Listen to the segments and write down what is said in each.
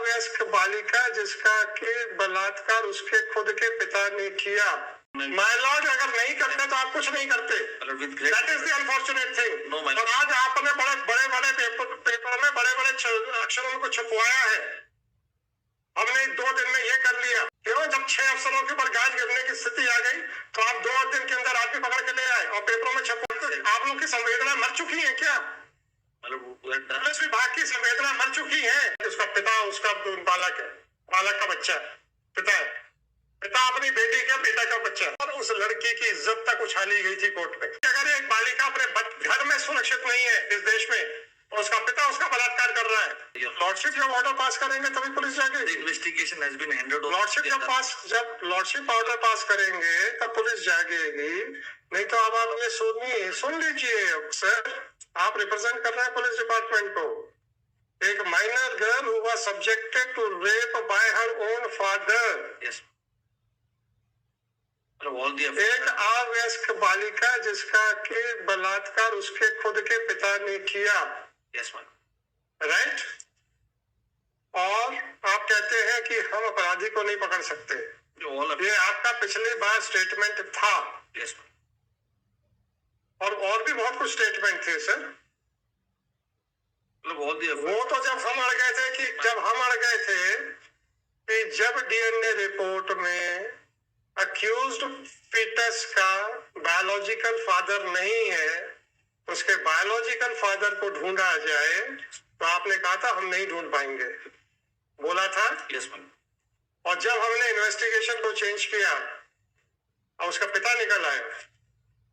अवयस्क बालिका जिसका कि बलात्कार उसके खुद के पिता ने किया। माय लॉर्ड, अगर नहीं करते तो आप कुछ नहीं करते। That is the unfortunate thing. और आज आपने बड़े बड़े पेपर में बड़े बड़े अक्षरों को छपवाया है। हमने 2 दिन में ये कर लिया। क्यों? जब 6 अफसरों के ऊपर गाज गिरने की स्थिति आ गई तो आप 2 दिन के अंदर आदमी पकड़ के ले आए और पेपरों में छपवाते। आप लोग की संवेदना मर चुकी है क्या? पुलिस विभाग की संवेदना मर चुकी है। उसका पिता उसका बालक है, बालक का बच्चा पिता है, पिता अपनी बेटी का बेटा का बच्चा। और उस लड़की की इज्जत तक उछाली गई थी कोर्ट में। अगर एक बालिका अपने घर में सुरक्षित नहीं है इस देश में और उसका पिता उसका बलात्कार कर रहा है, लॉर्डशिप जब ऑर्डर पास करेंगे तभी पुलिस जाएगी। Investigation has been handed over. जब लॉर्डशिप ऑर्डर पास करेंगे तब पुलिस जागेगी। नहीं तो अब आप ये सुन लीजिए सर, आप रिप्रेजेंट कर रहे हैं पुलिस डिपार्टमेंट को। एक minor girl who was subjected to rape by her own father. एक अवयस्क बालिका जिसका कि बलात्कार उसके खुद के पिता ने किया। राइट? और आप कहते हैं कि हम अपराधी को नहीं पकड़ सकते। ये आपका पिछली बार स्टेटमेंट था। और भी बहुत कुछ स्टेटमेंट थे सर। वो तो जब हम अड़ गए थे कि जब डीएनए रिपोर्ट में अक्यूज्ड फीटस का बायोलॉजिकल फादर नहीं है, उसके बायोलॉजिकल फादर को ढूंढा जाए, तो आपने कहा था हम नहीं ढूंढ पाएंगे, बोला था। Yes ma'am. और जब हमने इन्वेस्टिगेशन को चेंज किया और उसका पिता निकल आया,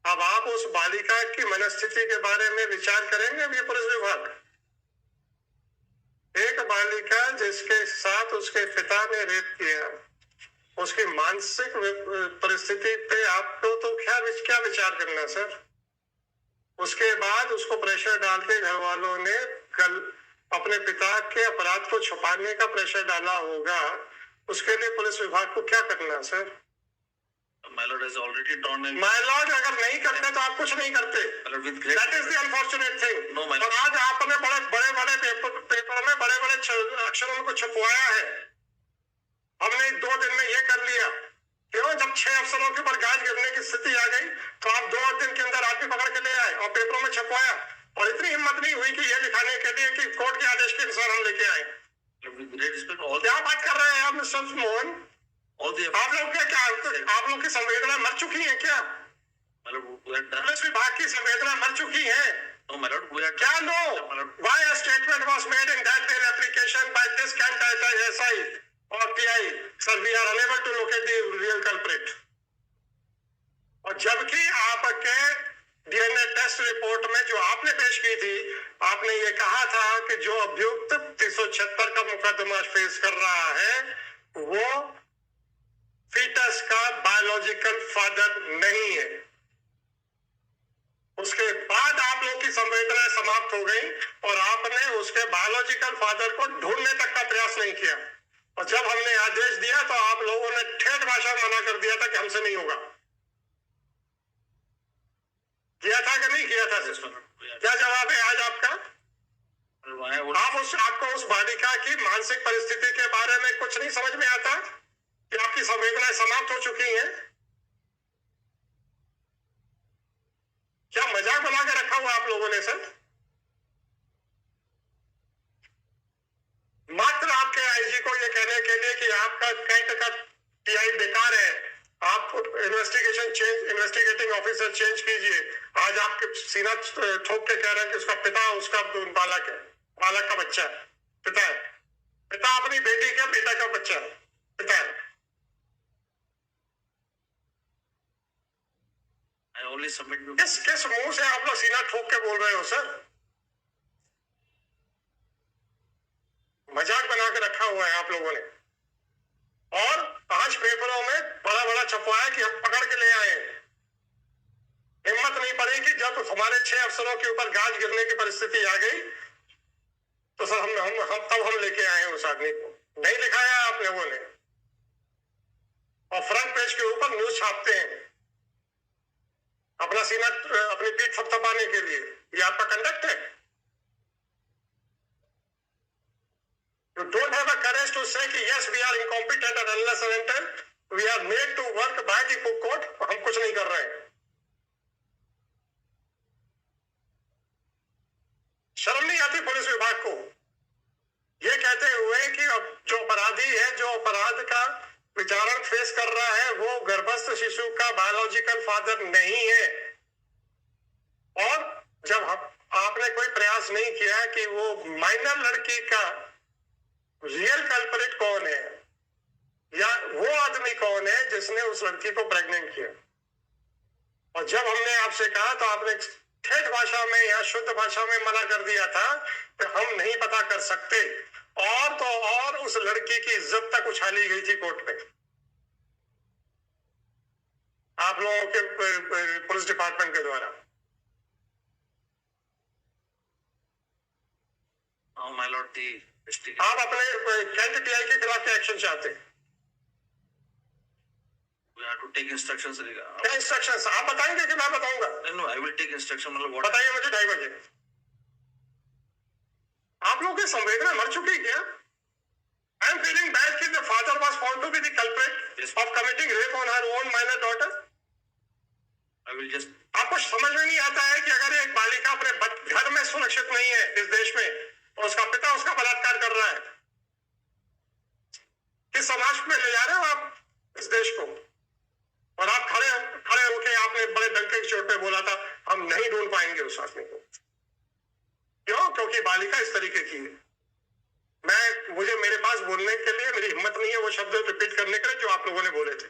अब आप उस बालिका की मनस्थिति के बारे में विचार करेंगे। ये पुलिस विभाग, एक बालिका जिसके साथ उसके पिता ने रेप किया, उसकी मानसिक परिस्थिति पे आपको तो क्या विचार करना सर? उसके बाद उसको प्रेशर डाल के घर वालों ने कल अपने पिता के अपराध को छुपाने का प्रेशर डाला होगा। उसके लिए पुलिस विभाग को क्या करना sir? My lord has already drawn in. My lord, अगर नहीं करते तो आप कुछ नहीं करते। That is the unfortunate thing. No, my lord. और आज आपने बड़े पेपर में बड़े बड़े अक्षरों को छपवाया है। हमने 2 दिन में ये कर लिया। क्यों? जब 6 अफसरों के ऊपर गाज गिरने की स्थिति आ गई तो आप 2 दिन के अंदर आदमी पकड़ के ले आए और पेपरों में छपवाया। और इतनी हिम्मत नहीं हुई कि ये दिखाने के लिए कि कोर्ट के आदेश के अनुसार हम लेके आए। क्या बात कर रहे हैं आप मिस्टर मोहन? आप लोग की संवेदना मर चुकी है क्या? पुलिस विभाग की संवेदना मर चुकी है क्या? No, why a statement was made in that bail application by this candidate SI or PI? Sir, we are unable to locate the real culprit. और जबकि आपके डीएनए टेस्ट रिपोर्ट में जो आपने पेश की थी, आपने ये कहा था कि जो अभियुक्त 376 का मुकदमा फेस कर रहा है वो फीटस का बायोलॉजिकल फादर नहीं है। उसके बाद आप लोग की संवेदना समाप्त हो गई और आपने उसके बायोलॉजिकल फादर को ढूंढने तक का प्रयास नहीं किया। और जब हमने आदेश दिया तो आप लोगों ने ठेठ भाषा में मना कर दिया था कि हमसे नहीं होगा। किया था कि नहीं किया था? क्या जवाब है आज आपका? आपको उस बालिका की मानसिक परिस्थिति के बारे में कुछ नहीं समझ में आता कि आपकी संवेदनाएं समाप्त हो चुकी हैं? क्या मजाक बना के रखा हुआ आप लोगों ने सर? मात्र आपके आईजी को ये कहने के लिए कि आपका कैंट का टीआई बेकार है, आप इन्वेस्टिगेटिंग ऑफिसर चेंज कीजिए। आज आपके सीना ठोक के कह रहे हैं कि उसका पिता उसका बालक है, बालक का बच्चा है, पिता है, पिता अपनी बेटी का बेटा का बच्चा है, पिता है। किस मुंह से आप लोग सीना ठोक के बोल रहे हो सर? मजाक बना के रखा हुआ है आप लोगों ने। और आज पेपरों में बड़ा बड़ा छपवाया कि हम पकड़ के ले आए। हिम्मत नहीं पड़ी कि जब हमारे 6 अफसरों के ऊपर गाज गिरने की परिस्थिति आ गई तो सर हम लेके आए उस आदमी को। नहीं दिखाया आप लोगों ने और फ्रंट पेज के ऊपर न्यूज छापते हैं अपना सीना अपनी पीठ थपथपाने के लिए। ये आपका कंडक्ट है? You don't have a courage say कि yes we are incompetent and unless and until we are made to work by the book code, हम कुछ नहीं कर रहे हैं। शर्म नहीं आती पुलिस विभाग को ये कहते हुए कि अब जो अपराधी है, जो अपराध का विचारण फेस कर रहा है, वो गर्भस्थ शिशु का बायोलॉजिकल फादर नहीं है। और जब आपने कोई प्रयास नहीं किया कि वो माइनर लड़की का रियल कल्परेट कौन है या वो आदमी कौन है जिसने उस लड़की को प्रेग्नेंट किया, और जब हमने आपसे कहा तो आपने ठेठ भाषा में या शुद्ध भाषा में मना कर दिया था कि हम नहीं पता कर सकते, और तो और उस लड़की की इज्जत तक उछाली गई थी कोर्ट में आप लोगों के पुलिस डिपार्टमेंट के द्वारा। माय लॉर्ड, आप अपने कैंट टीआई के खिलाफ क्या एक्शन चाहते हैं? We have to take instructions. क्या इंस्ट्रक्शंस आप बताएंगे कि मैं बताऊंगा? No, I will take instruction. मतलब what? बताइए मुझे 2:30 बजे। आप लोगों की संवेदना मर चुकी क्या? I am feeling bad कि the father was found to be the culprit of committing rape on her own minor daughter. I will just. आपको समझ में नहीं आता है कि अगर एक बालिका अपने घर में सुरक्षित नहीं है इस देश में और उसका पिता उसका बलात्कार कर रहा है, किस समाज में ले जा रहे हो आप इस देश को? और आप खड़े होके आपने बड़े डंके की चोट पे बोला था हम नहीं ढूंढ पाएंगे उस आदमी को। क्यों? क्योंकि बालिका इस तरीके की है। मुझे मेरे पास बोलने के लिए मेरी हिम्मत नहीं है वो शब्द रिपीट करने के लिए जो आप लोगों ने बोले थे।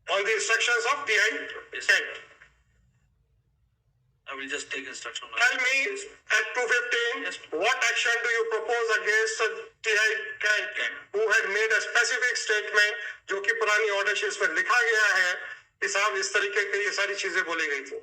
On the instructions of TI, I will just take instruction. Tell me at 2:15, yes, what action do you propose against TI Kent who had made a specific statement जो कि पुरानी ऑर्डर शीट्स में लिखा गया है कि साहब इस तरीके की ये सारी चीजें बोली गई थी।